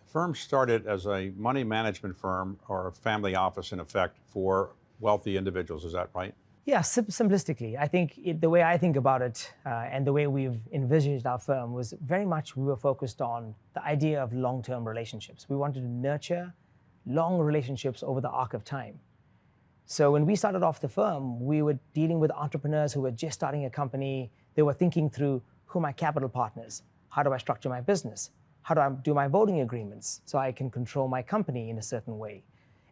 firm started as a money management firm or a family office, in effect, for wealthy individuals. Is that right? Yeah, simplistically, I think the way I think about it and the way we've envisaged our firm was very much we were focused on the idea of long-term relationships. We wanted to nurture long relationships over the arc of time. So when we started off the firm, we were dealing with entrepreneurs who were just starting a company. They were thinking through, who are my capital partners? How do I structure my business? How do I do my voting agreements so I can control my company in a certain way?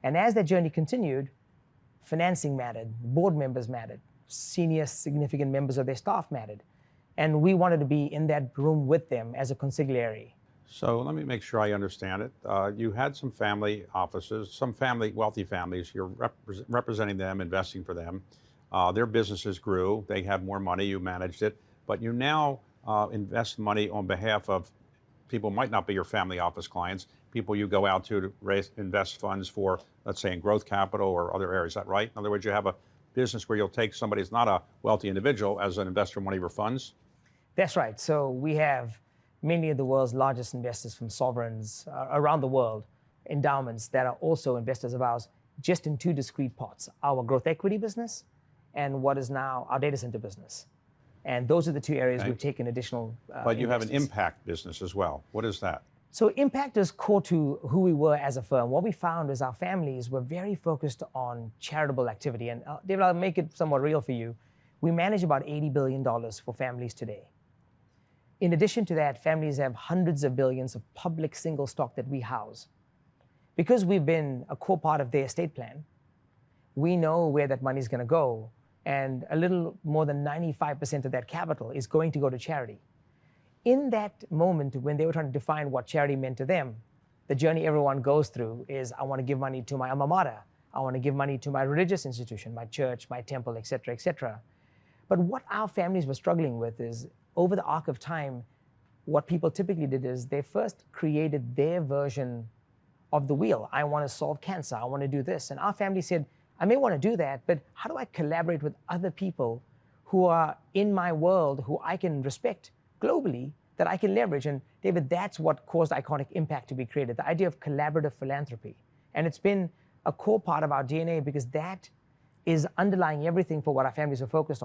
And as that journey continued, financing mattered, board members mattered, senior significant members of their staff mattered. And we wanted to be in that room with them as a consigliere. So let me make sure I understand it. You had some family offices, some wealthy families. You're representing them, investing for them. Their businesses grew. They have more money. You managed it. But you now invest money on behalf of people who might not be your family office clients, people you go out to invest funds for, let's say in growth capital or other areas. Is that right? In other words, you have a business where you'll take somebody who's not a wealthy individual as an investor in one of your funds? That's right. So we have many of the world's largest investors from sovereigns around the world, endowments that are also investors of ours, just in two discrete parts, our growth equity business and what is now our data center business. And those are the two areas we've taken additional But you investors. have an impact business as well. What is that? So impact is core to who we were as a firm. What we found is our families were very focused on charitable activity. And David, I'll make it somewhat real for you. We manage about $80 billion for families today. In addition to that, families have hundreds of billions of public single stock that we house. Because we've been a core part of their estate plan, we know where that money is going to go. And a little more than 95% of that capital is going to go to charity. In that moment, when they were trying to define what charity meant to them, the journey everyone goes through is, I want to give money to my alma mater. I want to give money to my religious institution, my church, my temple, et cetera, et cetera. But what our families were struggling with is, over the arc of time, what people typically did is they first created their version of the wheel. I want to solve cancer. I want to do this. And our family said, I may want to do that, but how do I collaborate with other people who are in my world, who I can respect globally, that I can leverage? And David, that's what caused ICONIQ Impact to be created, the idea of collaborative philanthropy. And it's been a core part of our DNA because that is underlying everything for what our families are focused on.